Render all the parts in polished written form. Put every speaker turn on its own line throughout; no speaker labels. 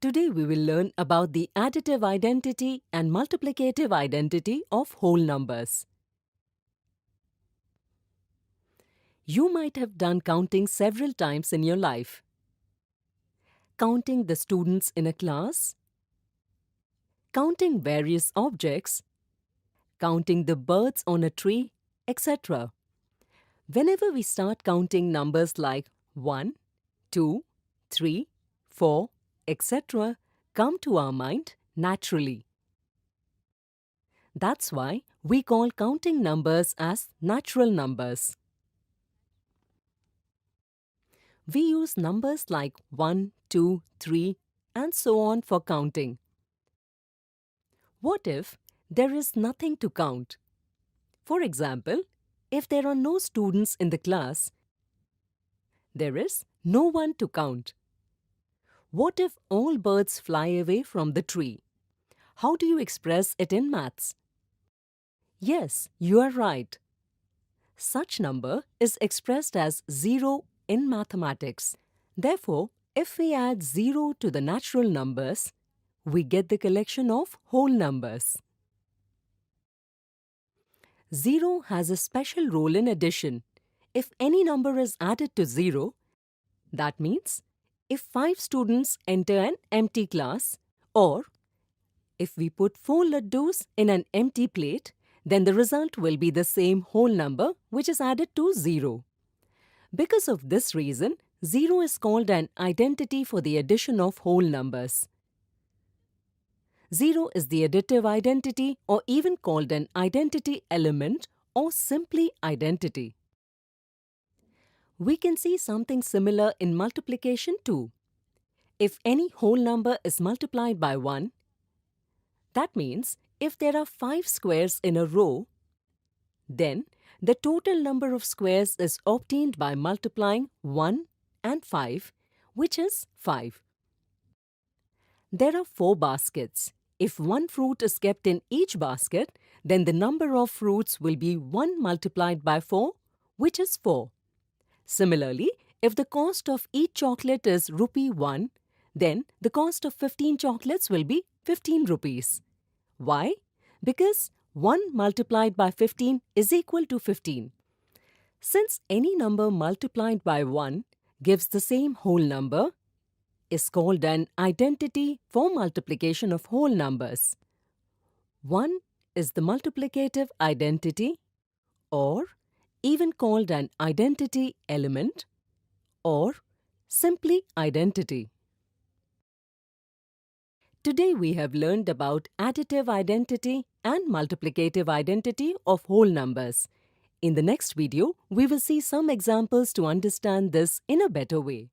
Today we will learn about the additive identity and multiplicative identity of whole numbers. You might have done counting several times in your life. Counting the students in a class, counting various objects, counting the birds on a tree, etc. Whenever we start counting numbers like 1, 2, 3, 4, etc. come to our mind naturally. That's why we call counting numbers as natural numbers. We use numbers like 1, 2, 3, and so on for counting. What if there is nothing to count? For example, if there are no students in the class, there is no one to count. What if all birds fly away from the tree? How do you express it in maths? Yes, you are right. Such number is expressed as 0 in mathematics. Therefore, if we add 0 to the natural numbers, we get the collection of whole numbers. 0 has a special role in addition. If any number is added to 0, that means if 5 students enter an empty class, or if we put 4 laddus in an empty plate, then the result will be the same whole number which is added to 0. Because of this reason, 0 is called an identity for the addition of whole numbers. 0 is the additive identity, or even called an identity element, or simply identity. We can see something similar in multiplication too. If any whole number is multiplied by 1, that means if there are 5 squares in a row, then the total number of squares is obtained by multiplying 1 and 5, which is 5. There are 4 baskets. If one fruit is kept in each basket, then the number of fruits will be 1 multiplied by 4, which is 4. Similarly, if the cost of each chocolate is rupee 1, then the cost of 15 chocolates will be 15 rupees. Why? Because 1 multiplied by 15 is equal to 15. Since any number multiplied by 1 gives the same whole number, is called an identity for multiplication of whole numbers. 1 is the multiplicative identity, or even called an identity element, or simply identity. Today we have learned about additive identity and multiplicative identity of whole numbers. In the next video, we will see some examples to understand this in a better way.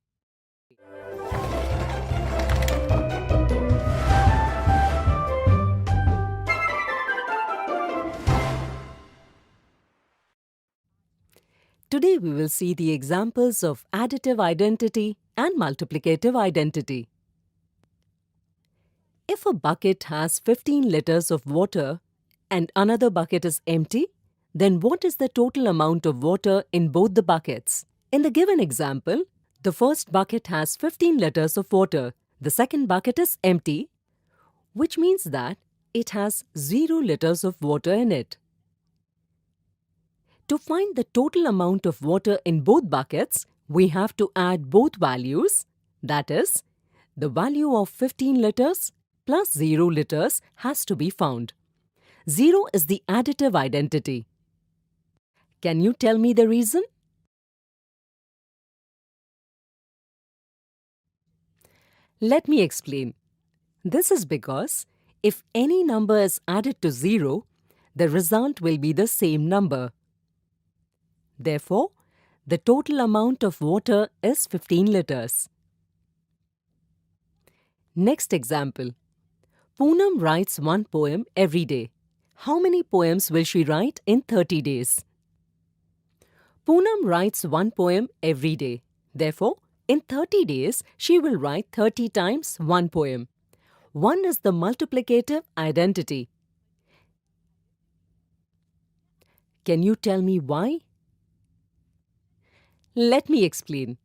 Today we will see the examples of additive identity and multiplicative identity. If a bucket has 15 liters of water and another bucket is empty, then what is the total amount of water in both the buckets? In the given example, the first bucket has 15 liters of water, the second bucket is empty, which means that it has 0 liters of water in it. To find the total amount of water in both buckets, we have to add both values, that is, the value of 15 liters plus 0 liters has to be found. 0 is the additive identity. Can you tell me the reason? Let me explain. This is because if any number is added to 0, the result will be the same number. Therefore, the total amount of water is 15 liters. Next example. Poonam writes one poem every day. How many poems will she write in 30 days? Poonam writes one poem every day. Therefore, in 30 days, she will write 30 times one poem. 1 is the multiplicative identity. Can you tell me why? Let me explain.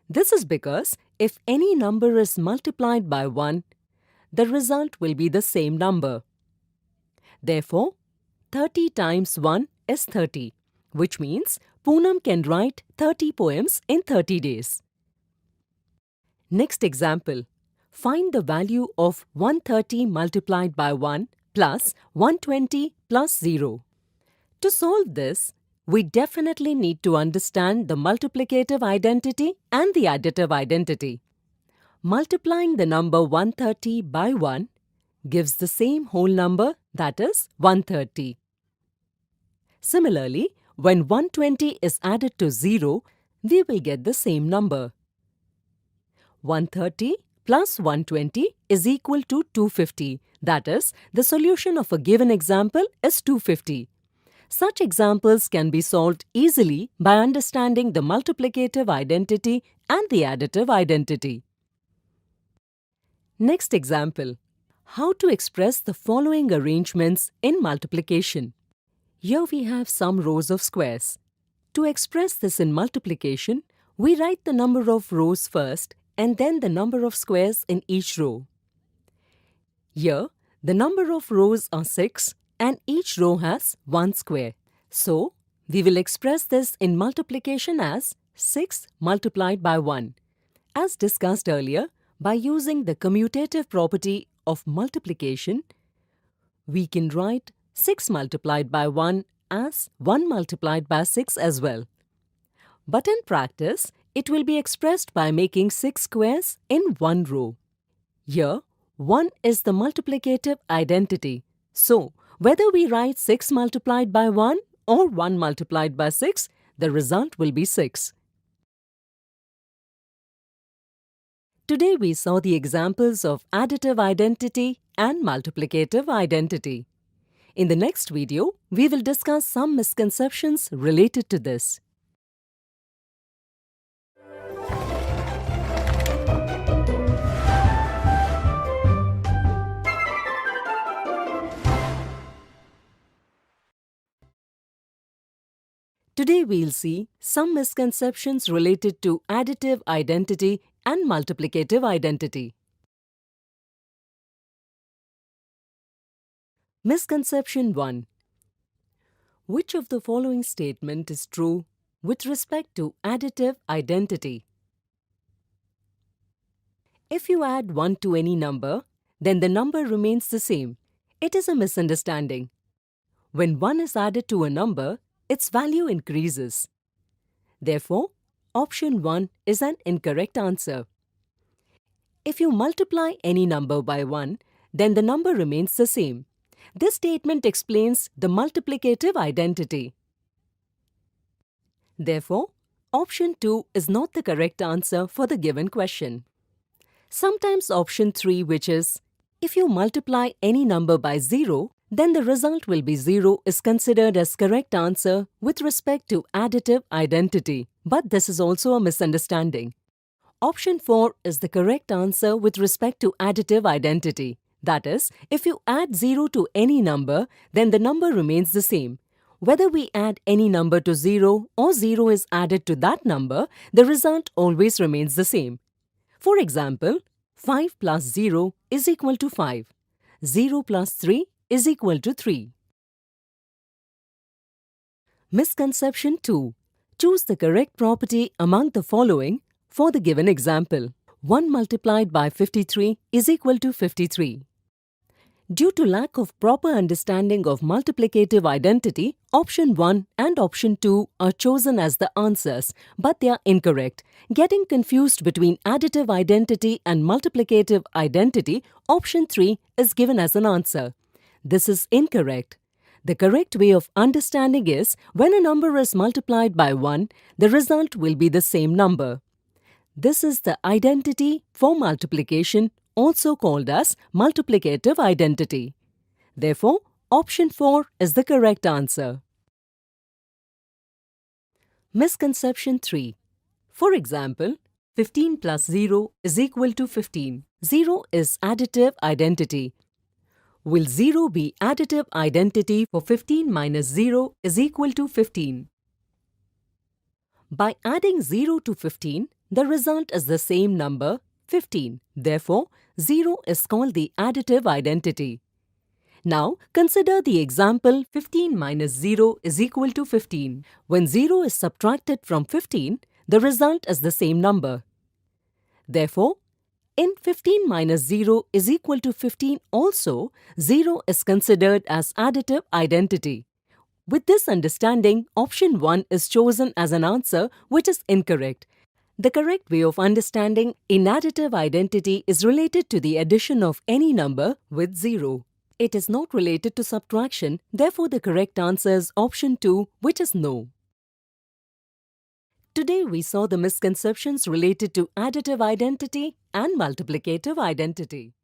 This is because if any number is multiplied by 1, the result will be the same number. Therefore, 30 times 1 is 30, which means Poonam can write 30 poems in 30 days. Next example. Find the value of 130 multiplied by 1 plus 120 plus 0. To solve this, we definitely need to understand the multiplicative identity and the additive identity. Multiplying the number 130 by 1 gives the same whole number, that is 130. Similarly, when 120 is added to 0, we will get the same number. 130 plus 120 is equal to 250. That is, the solution of a given example is 250. Such examples can be solved easily by understanding the multiplicative identity and the additive identity. Next example. How to express the following arrangements in multiplication. Here we have some rows of squares. To express this in multiplication, we write the number of rows first and then the number of squares in each row. Here, the number of rows are 6 and each row has 1 square. So, we will express this in multiplication as 6 multiplied by 1. As discussed earlier, by using the commutative property of multiplication, we can write 6 multiplied by 1 as 1 multiplied by 6 as well. But in practice, it will be expressed by making 6 squares in one row. Here, 1 is the multiplicative identity. So, whether we write 6 multiplied by 1 or 1 multiplied by 6, the result will be 6. Today we saw the examples of additive identity and multiplicative identity. In the next video, we will discuss some misconceptions related to this. Today we'll see some misconceptions related to additive identity and multiplicative identity. Misconception 1. Which of the following statement is true with respect to additive identity? If you add 1 to any number, then the number remains the same. It is a misunderstanding. When 1 is added to a number, its value increases. Therefore, option 1 is an incorrect answer. If you multiply any number by 1, then the number remains the same. This statement explains the multiplicative identity. Therefore, option 2 is not the correct answer for the given question. Sometimes option 3, which is, if you multiply any number by 0, then the result will be 0, is considered as correct answer with respect to additive identity. But this is also a misunderstanding. Option 4 is the correct answer with respect to additive identity. That is, if you add 0 to any number, then the number remains the same. Whether we add any number to 0 or 0 is added to that number, the result always remains the same. For example, 5 plus 0 is equal to 5. 0 plus 3 is equal to 3. Misconception 2. Choose the correct property among the following for the given example. 1 multiplied by 53 is equal to 53. Due to lack of proper understanding of multiplicative identity, option 1 and option 2 are chosen as the answers, but they are incorrect. Getting confused between additive identity and multiplicative identity, option 3 is given as an answer. This is incorrect. The correct way of understanding is, when a number is multiplied by 1, the result will be the same number. This is the identity for multiplication, also called as multiplicative identity. Therefore, option 4 is the correct answer. Misconception 3. For example, 15 plus 0 is equal to 15. 0 is additive identity. Will 0 be additive identity for 15 minus 0 is equal to 15? By adding 0 to 15, the result is the same number, 15. Therefore, 0 is called the additive identity. Now, consider the example 15 minus 0 is equal to 15. When 0 is subtracted from 15, the result is the same number. Therefore, in 15 minus 0 is equal to 15 also, 0 is considered as additive identity. With this understanding, option 1 is chosen as an answer which is incorrect. The correct way of understanding in additive identity is related to the addition of any number with 0. It is not related to subtraction, therefore the correct answer is option 2, which is no. Today we saw the misconceptions related to additive identity and multiplicative identity.